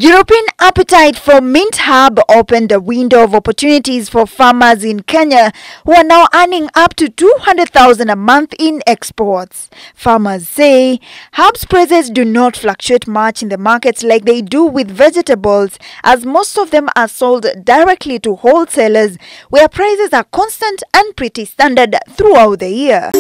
European appetite for mint herb opened a window of opportunities for farmers in Kenya who are now earning up to 200,000 a month in exports. Farmers say herbs prices do not fluctuate much in the markets like they do with vegetables, as most of them are sold directly to wholesalers where prices are constant and pretty standard throughout the year.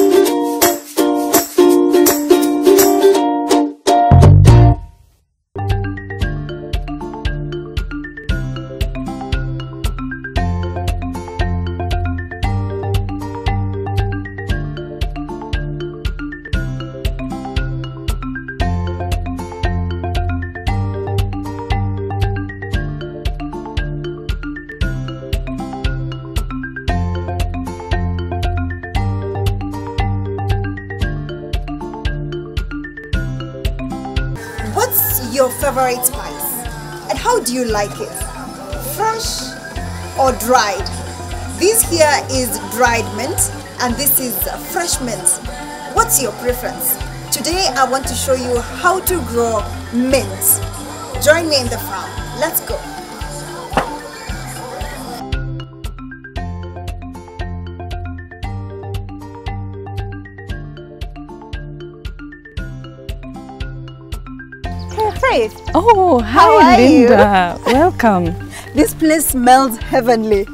What's your favorite spice and how do you like it? Fresh or dried? This here is dried mint and this is fresh mint. What's your preference? Today I want to show you how to grow mint. Join me in the farm. Let's go. Faith. Oh, hi Linda. Welcome. This place smells heavenly.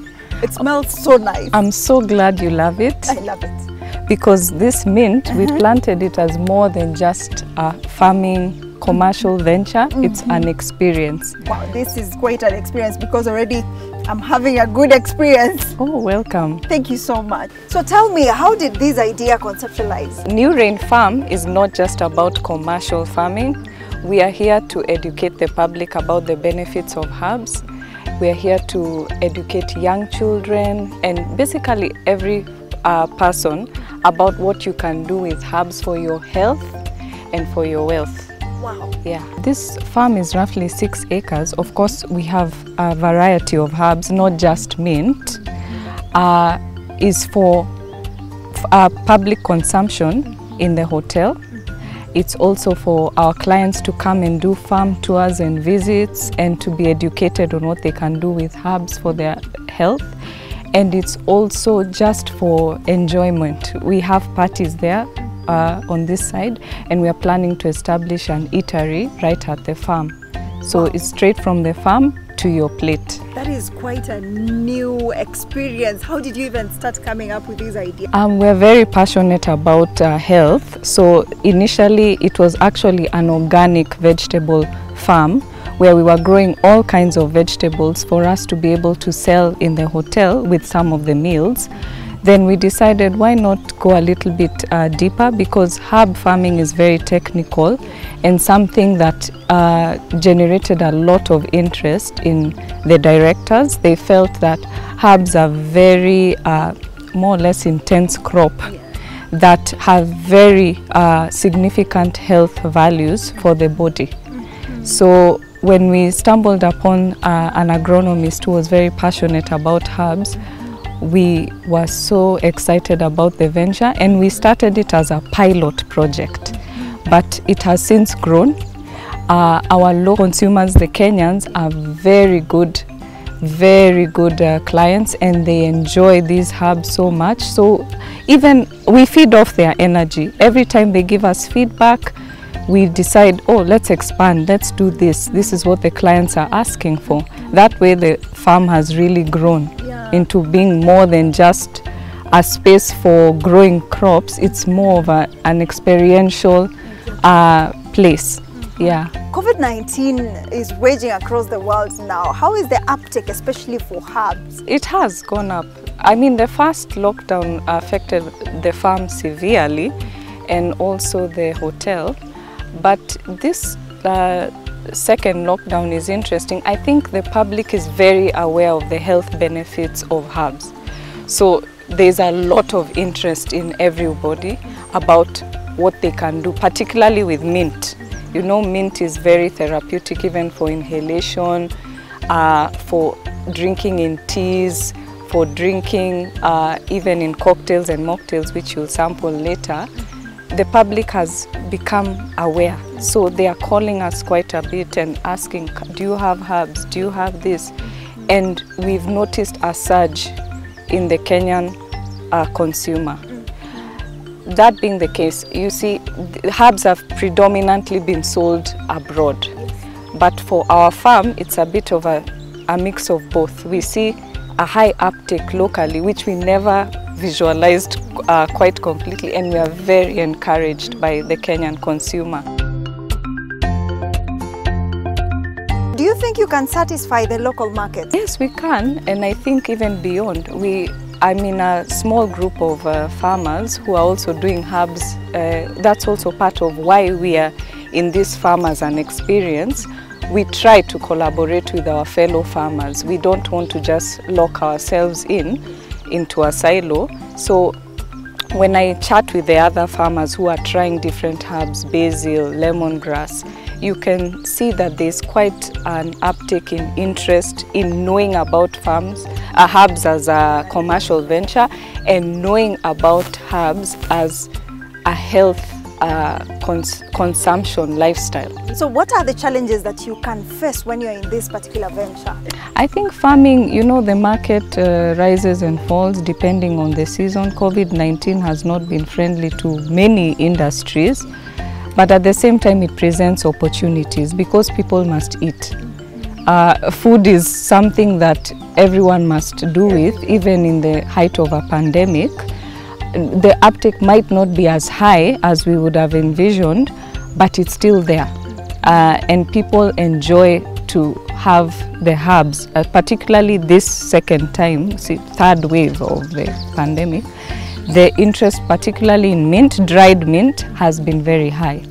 It smells so nice. I'm so glad you love it. I love it. Because this mint, we planted it as more than just a farming commercial venture. It's an experience. Wow, this is quite an experience because already I'm having a good experience. Oh, welcome. Thank you so much. So tell me, how did this idea conceptualize? New Rain Farm is not just about commercial farming. We are here to educate the public about the benefits of herbs. We are here to educate young children and basically every person about what you can do with herbs for your health and for your wealth. Wow. Yeah. This farm is roughly 6 acres. Of course, we have a variety of herbs, not just mint. Is for public consumption in the hotel. It's also for our clients to come and do farm tours and visits and to be educated on what they can do with herbs for their health. And it's also just for enjoyment. We have parties there on this side, and we are planning to establish an eatery right at the farm. So it's straight from the farm to your plate. That is quite a new experience. How did you even start coming up with this idea? We're very passionate about health. So initially it was actually an organic vegetable farm where we were growing all kinds of vegetables for us to be able to sell in the hotel with some of the meals. Then we decided why not go a little bit deeper, because herb farming is very technical and something that generated a lot of interest in the directors. They felt that herbs are very more or less intense crop that have very significant health values for the body. So when we stumbled upon an agronomist who was very passionate about herbs, we were so excited about the venture and we started it as a pilot project. But it has since grown. Our local consumers, the Kenyans, are very good clients and they enjoy these herbs so much. So even we feed off their energy. Every time they give us feedback, we decide, oh, let's expand, let's do this. This is what the clients are asking for. That way the farm has really grown into being more than just a space for growing crops. It's more of an experiential place. Yeah. COVID-19 is raging across the world now. How is the uptake, especially for herbs? It has gone up. I mean, the first lockdown affected the farm severely and also the hotel. But this second lockdown is interesting. I think the public is very aware of the health benefits of herbs. So there's a lot of interest in everybody about what they can do, particularly with mint. You know, mint is very therapeutic, even for inhalation, for drinking in teas, for drinking even in cocktails and mocktails, which you'll sample later. the public has become aware. So they are calling us quite a bit and asking, do you have herbs? Do you have this? And we've noticed a surge in the Kenyan consumer. That being the case, you see, herbs have predominantly been sold abroad. But for our farm, it's a bit of a mix of both. We see a high uptake locally, which we never visualized quite completely, and we are very encouraged by the Kenyan consumer. Do you think you can satisfy the local market? Yes, we can, and I think even beyond. I'm in a small group of farmers who are also doing herbs. That's also part of why we are in this farm as an experience. We try to collaborate with our fellow farmers. We don't want to just lock ourselves into a silo. So when I chat with the other farmers who are trying different herbs, basil, lemongrass, you can see that there's quite an uptake in interest in knowing about herbs as a commercial venture and knowing about herbs as a health consumption lifestyle. So what are the challenges that you can face when you're in this particular venture? I think farming, you know, the market rises and falls depending on the season. COVID-19 has not been friendly to many industries, but at the same time it presents opportunities because people must eat. Food is something that everyone must do with, even in the height of a pandemic. The uptake might not be as high as we would have envisioned, but it's still there. And people enjoy to have the herbs, particularly this second time, third wave of the pandemic. The interest, particularly in mint, dried mint, has been very high.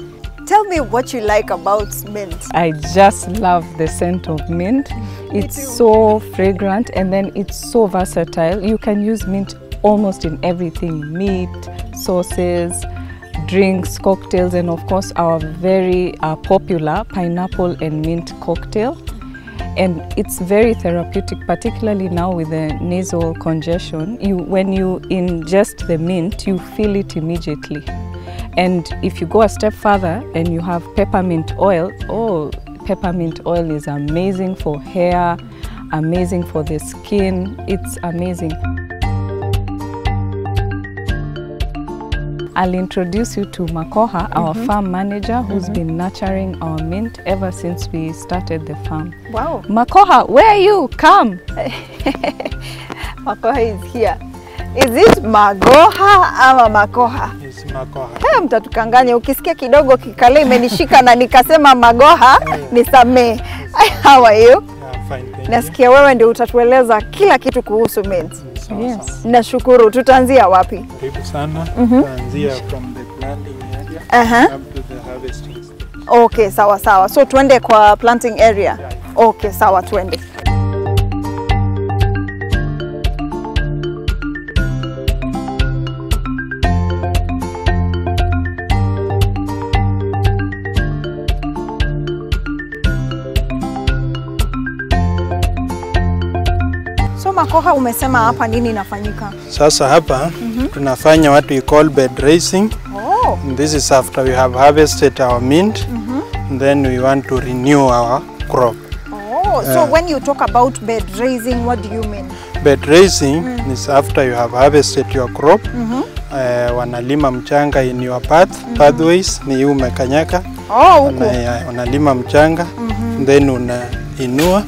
Tell me what you like about mint. I just love the scent of mint. It's so fragrant, and then it's so versatile. You can use mint almost in everything: meat, sauces, drinks, cocktails, and of course our very popular pineapple and mint cocktail. And it's very therapeutic, particularly now with the nasal congestion. When you ingest the mint, you feel it immediately. And if you go a step further and you have peppermint oil, peppermint oil is amazing for hair, amazing for the skin. It's amazing. I'll introduce you to Makoha, our farm manager, who's been nurturing our mint ever since we started the farm. Wow. Makoha, where are you? Come. Makoha is here. Is this Magoha ama Makoha? It's Makoha. Hey, mtatukanganya. Ukisikia kidogo kikale imenishika na nikasema Magoha, nisamee. How are you? Yeah, fine, thank you. Nasikia wewe ndio utatueleza kila kitu kuhusu mint. Yes. Nashukuru. Tutaanzia wapi? Karibu sana. Tutaanzia from the planting area up to the harvesting stage. Okay, sawa sawa. So tuende kwa planting area. Yeah. Okay, sawa, tuende. Makoha, umesema hapa nini inafanyika? Sasa hapa tunafanya what we call bed raising. And this is after we have harvested our mint. And then we want to renew our crop. So when you talk about bed raising, what do you mean? Bed raising is after you have harvested your crop. Wanalima mchanga in your pathways, ni umekanyaka. Unalima mchanga, then unainua.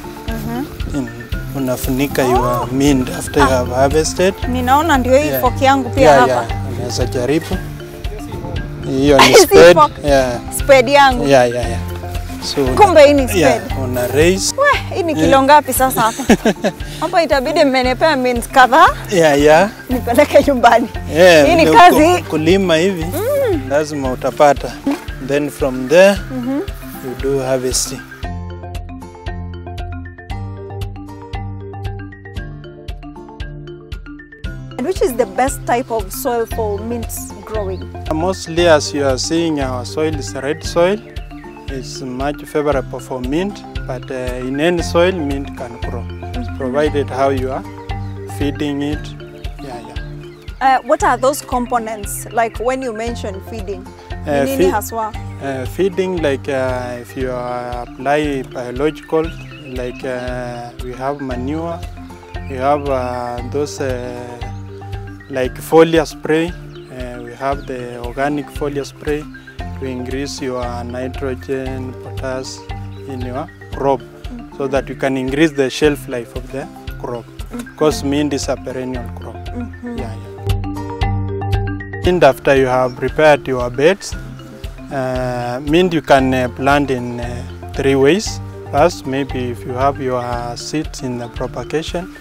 Unafunika your mint after you have harvested. Ninaona ndio hii fork yangu pia hapa. Unaweza jaribu. Hiyo ni spade. Spade yangu. So kumbe hii ni spade. Una raise. Hii ni kilo ngapi sasa hapa? Hapa itabidi mmenepea mint kadhaa. Nipeleke nyumbani. Hii ni kazi. Kulima hivi lazima utapata. Then from there you do harvesting. And which is the best type of soil for mint growing? Mostly, as you are seeing, our soil is red soil. It's much favorable for mint, but in any soil, mint can grow, provided how you are feeding it. What are those components? Like when you mention feeding, feeding, like if you apply biological, like we have manure, we have those like foliar spray, we have the organic foliar spray to increase your nitrogen, potassium in your crop, so that you can increase the shelf life of the crop, because mint is a perennial crop. And after you have prepared your beds, mint you can plant in 3 ways. First, maybe if you have your seeds in the propagation,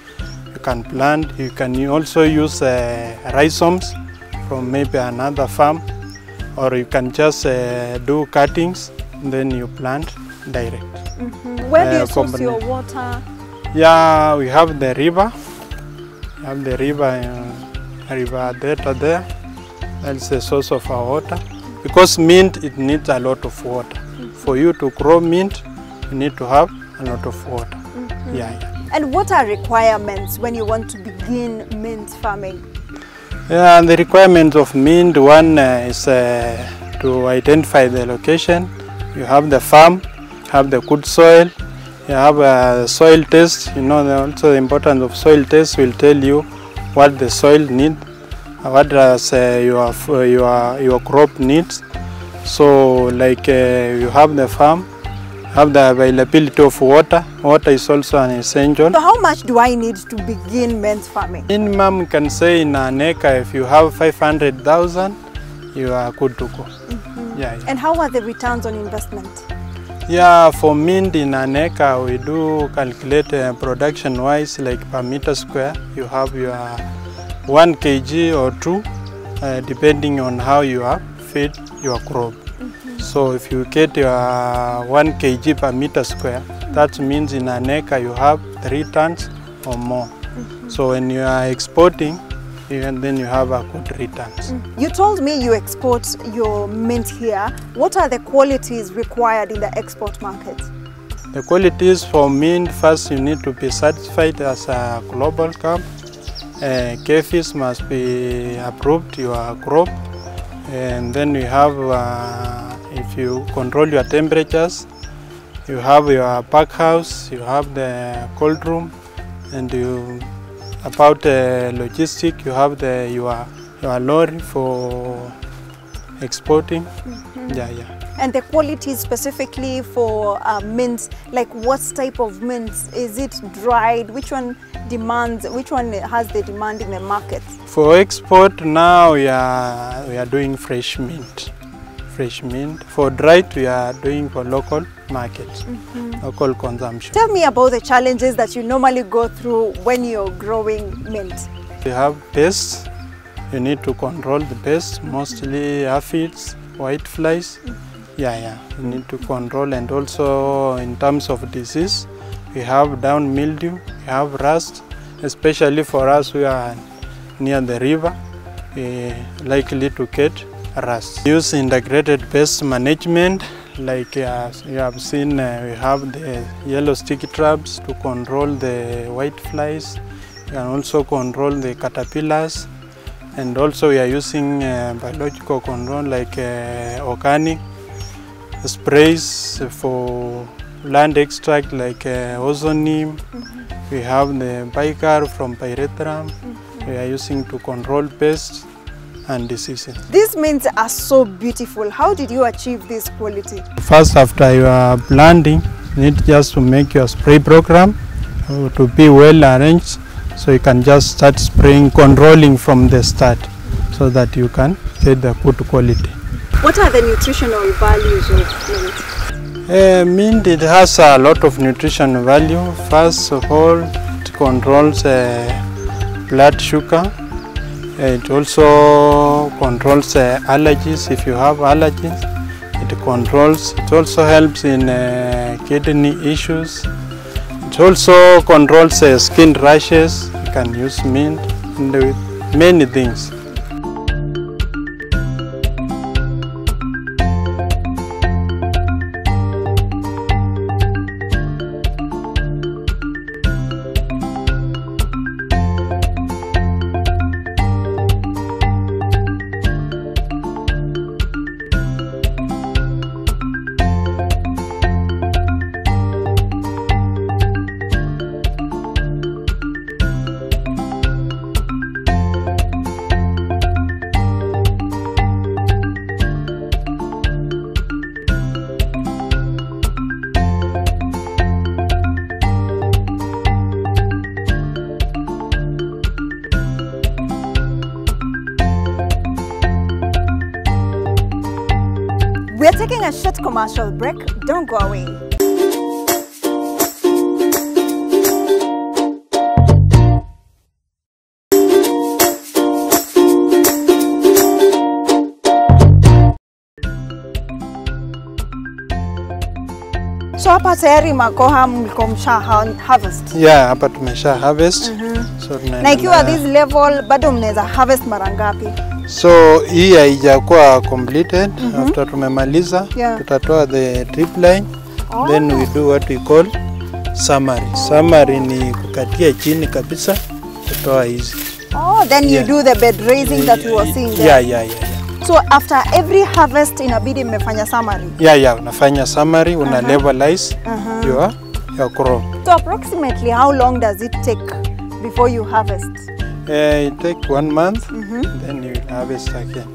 you can plant. You can also use rhizomes from maybe another farm, or you can just do cuttings, then you plant direct. Where do you source your water? Yeah, we have the river. We have the river Delta there. That's the source of our water. Because mint, it needs a lot of water. For you to grow mint, you need to have a lot of water. And what are requirements when you want to begin mint farming? Yeah, the requirements of mint, one is to identify the location. You have the farm, have the good soil, you have a soil test. You know, also the importance of soil test will tell you what the soil needs, what does your crop needs. So like you have the farm, have the availability of water. Water is also an essential. So how much do I need to begin mint farming? Minimum, you can say in an acre, if you have 500,000, you are good to go. And how are the returns on investment? Yeah, for mint in an acre, we do calculate production-wise, like per meter square. You have your 1 kg or 2, depending on how you have fed your crop. So if you get your 1 kg per meter square, that means in an acre you have 3 tons or more. So when you are exporting, then you have a good returns. You told me you export your mint here. What are the qualities required in the export market? The qualities for mint, first you need to be certified as a global camp. KFIS must be approved your crop. And then you have, if you control your temperatures, you have your pack house, you have the cold room, and you about logistic, you have your lorry for exporting. And the qualities specifically for mints, like what type of mints? Is it dried? Which one has the demand in the market? For export now we are doing fresh mint. For dried we are doing for local markets, local consumption. Tell me about the challenges that you normally go through when you're growing mint. You have pests. You need to control the pests, mostly aphids, white flies. You need to control, and also in terms of disease, we have down mildew, we have rust, especially for us who are near the river, we likely to get rust. Use integrated pest management, like you have seen, we have the yellow sticky traps to control the white flies. You can also control the caterpillars, and also we are using biological control like organic sprays for land extract like ozoneme. We have the bicar from pyrethrum. We are using to control pests and diseases. These mints are so beautiful. How did you achieve this quality? First, after you are planting, you need just to make your spray program to be well arranged, so you can just start spraying, controlling from the start, so that you can get the good quality. What are the nutritional values of mint? Mint, it has a lot of nutritional value. First of all, it controls blood sugar. It also controls allergies. If you have allergies, it controls. It also helps in kidney issues. It also controls skin rashes. You can use mint with many things. We're taking a short commercial break. Don't go away. So hapa tayari makoha mliko msha harvest? Yeah, hapa tumesha harvest. So na ikiwa this level bado mnaweza harvest mara ngapi? So hii haijakuwa completed. After tumemaliza, tutatoa the drip line. Then we do what we call summary. Summary ni kukatia chini kabisa kutoa hizi. Then you do the bed raising that you were seeing there. Yeah. So after every harvest inabidi mmefanya summary? Yeah, unafanya summary, una levelize your crop. So approximately how long does it take before you harvest? It takes 1 month, then you harvest again.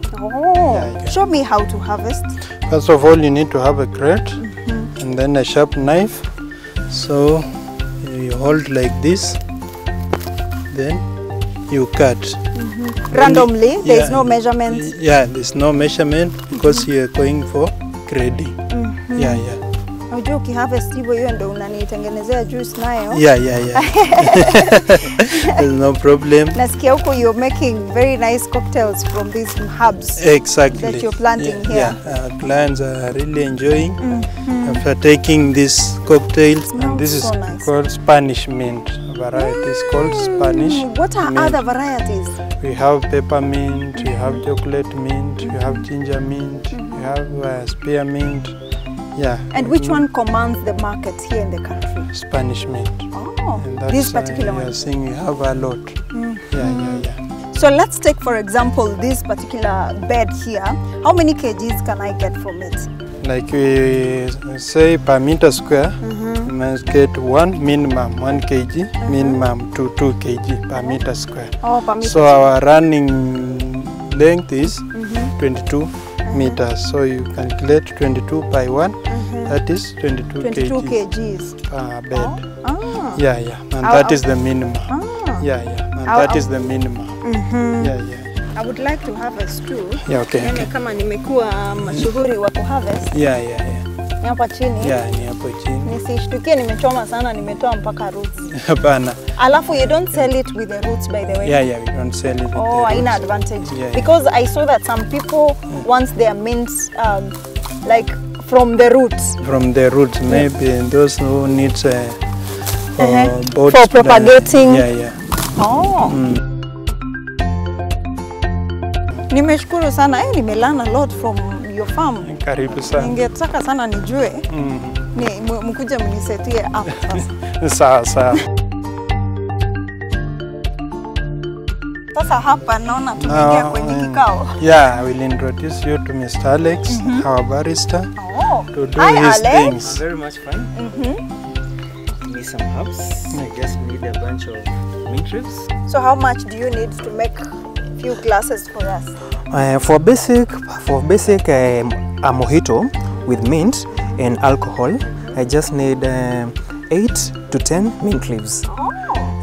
Show me how to harvest. First of all, you need to have a crate and then a sharp knife. So you hold like this, then you cut. Randomly, there is no measurement? Yeah, there's no measurement because you are going for grading. Yeah. Unajua ukiharvest hivyo hiyo ndio unanitengenezea juice nayo. Yeah. There's no problem. Nasikia huko you're making very nice cocktails from these herbs. Exactly. That you're planting here. Yeah, our clients are really enjoying after taking this cocktail. And this is so nice. called Spanish mint. Variety is called Spanish. What are mint. other varieties? We have peppermint, we have chocolate mint, we have ginger mint, we have spearmint. Yeah. And which one commands the market here in the country? Spanish mint. And that's, this particular one? You're seeing we have a lot. Yeah. So let's take for example this particular bed here. How many kgs can I get from it? Like we say per meter square, you must get minimum 1 kg, minimum to 2 kg per meter square. Per meter. So our running length is 22 meters. So you calculate 22 by 1, that is 22 kgs per bed. Yeah. And that is the minimum. Yeah. And that is the minimum. Yeah. I would like to harvest too. Yeah, okay. Kama nimekuwa mashuhuri wa kuharvest. Yeah. Ni hapa chini. Yeah, ni hapo chini. Nisishtukie nimechoma sana, nimetoa mpaka roots. Hapana. Alafu you don't sell it with the roots by the way? Yeah, we don't sell it with the roots. Haina advantage. Yeah. Because I saw that some people want their mints like from the roots. From the roots, maybe those who need for propagating. Yeah. Nimeshukuru sana. Nimelearn a lot from your farm. Karibu sana. Ningetaka sana nijue. Mkuje mnisetie hapa. Sawa. Sasa hapa naona tumeingia kwenye kikao. Yeah, I will introduce you to Mr. Alex, our barista, to do his things. Very much fun. Need some herbs. I just need a bunch of mint leaves. So how much do you need to make few glasses for us? For basic a mojito with mint and alcohol, I just need 8 to 10 mint leaves.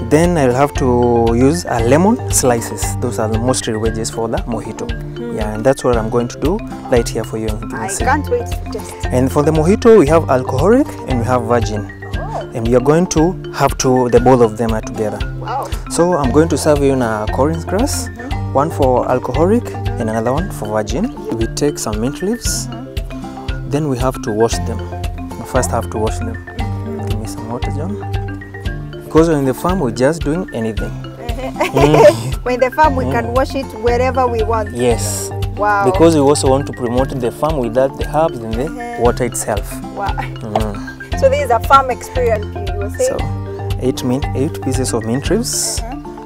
Then I'll have to use a lemon slices. Those are the mostly wedges for the mojito. Yeah, and that's what I'm going to do right here for you. I can't wait to test. And for the mojito, we have alcoholic and we have virgin. And we are going to have the both of them are together. Wow. So I'm going to serve you in a orange grass, one for alcoholic and another one for virgin. We take some mint leaves, then we have to wash them. We first have to wash them. Give me some water, John. Because in the farm we're just doing anything. When in the farm we can wash it wherever we want. Yes. Wow. Because we also want to promote the farm without the herbs and the water itself. Wow. So this is a farm experience, you were saying? So 8 pieces of mint leaves.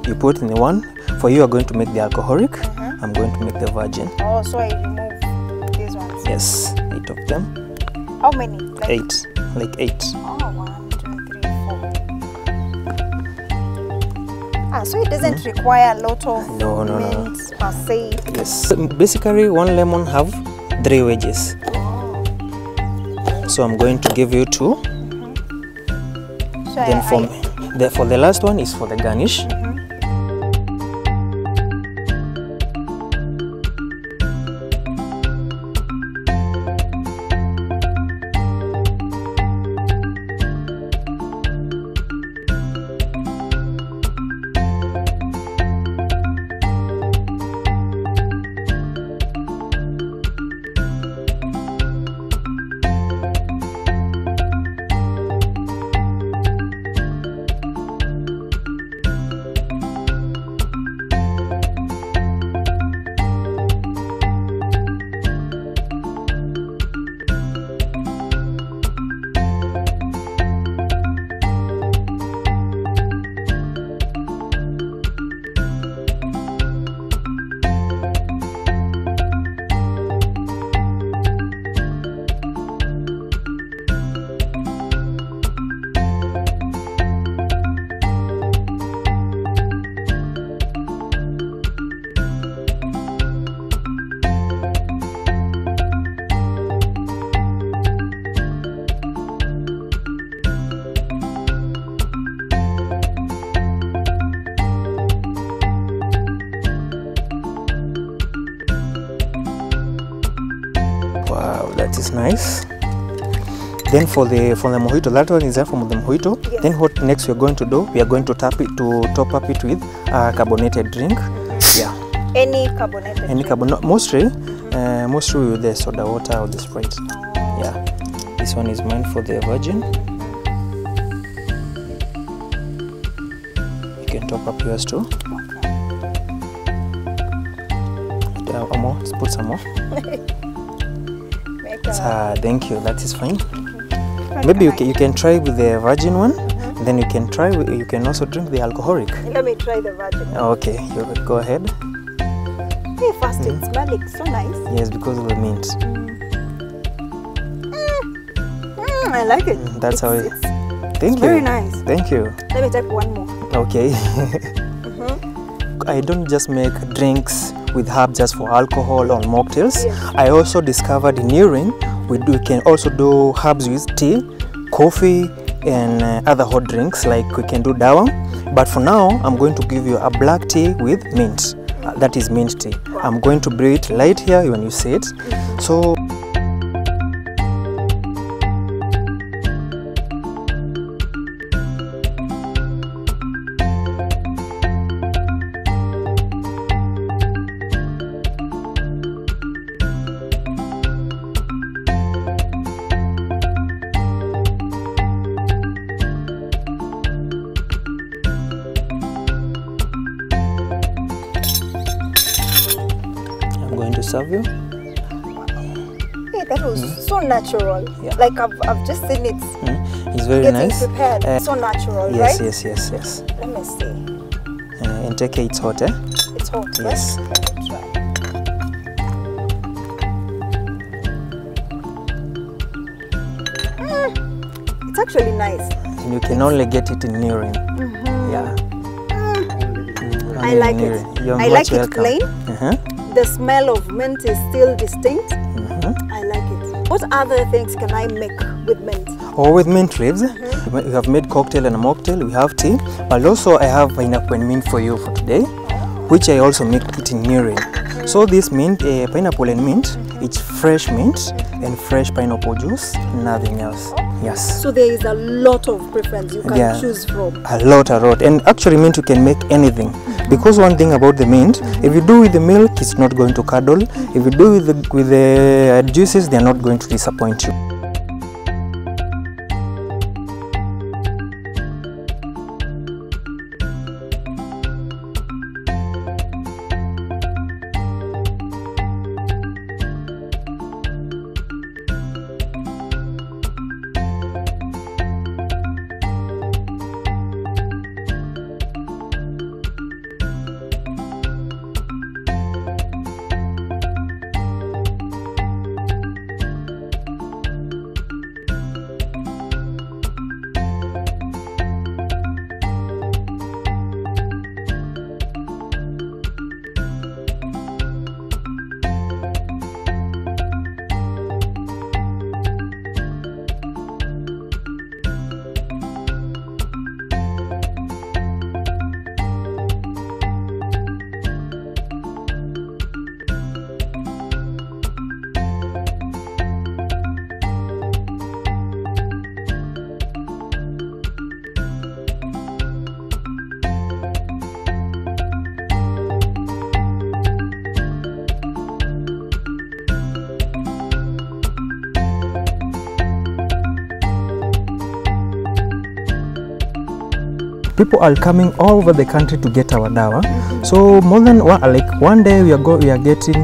You put in the one. For you are going to make the alcoholic. I'm going to make the virgin. So I remove these ones? Yes, 8 of them. How many? Like 8. Like 8. 1, 2, 3, 4. So it doesn't require a lot of mint per se? Yes. Basically, one lemon have 3 wedges. So I'm going to give you 2. Then for the last one is for the garnish. Wow, that is nice. Then for the mojito, that one is there from the mojito. Yes. Then what next we're going to do? We are going to top up it with a carbonated drink. Yeah. Any carbonated drink? Mostly with the soda water or the Sprite. Yeah. This one is mine for the virgin. You can top up yours too. More. Let's put some more. Thank you. That is fine. Maybe you can try with the virgin one. Then you can also drink the alcoholic. Let me try the virgin. Okay, you go ahead. Hey, first it smells so nice. Yes, because of the mint. I like it. That's how it. Thank you. Very nice. Thank you. Let me take one more. Okay. I don't just make drinks with herbs just for alcohol or mocktails. Yes. I also discovered in urine we can also do herbs with tea, coffee, and other hot drinks, like we can do dawa. But for now, I'm going to give you a black tea with mint. That is mint tea. Wow. I'm going to brew it light here when you see it. So serve you. Hey, that was so natural. Yeah. Like I've just seen it. It's very getting nice. prepared. So natural, Yes, right? yes. Let me see. And take care, it's hot, eh? It's hot, Yes. right? Let me try. It's actually nice. And you can only get it in urine. Yeah. I like it. You're I like it welcome. plain. The smell of mint is still distinct. I like it. What other things can I make with mint? Or with mint leaves. We have made cocktail and a mocktail. We have tea. But also I have pineapple and mint for you for today, which I also make it in urine. So this mint, pineapple and mint, it's fresh mint and fresh pineapple juice, nothing else. Yes. So there is a lot of preference you can choose from. A lot. And actually mint you can make anything. Because one thing about the mint, if you do with the milk, it's not going to curdle. If you do with the juices, they are not going to disappoint you. People are coming all over the country to get our dawa. So more than one day we are getting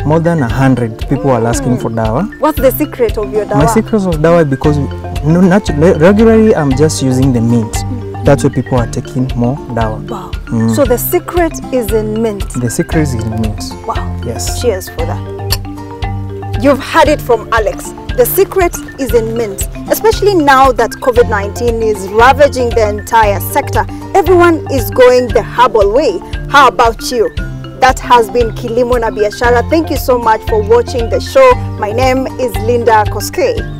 more than 100 people are asking for dawa. What's the secret of your dawa? My secret of dawa is because regularly I'm just using the mint. That's why people are taking more dawa. Wow. So the secret is in mint. The secret is in mint. Wow. Yes. Cheers for that. You've heard it from Alex. The secret is in mint. Especially now that COVID-19 is ravaging the entire sector, everyone is going the herbal way. How about you? That has been Kilimo na Biashara. Thank you so much for watching the show. My name is Linda Koskei.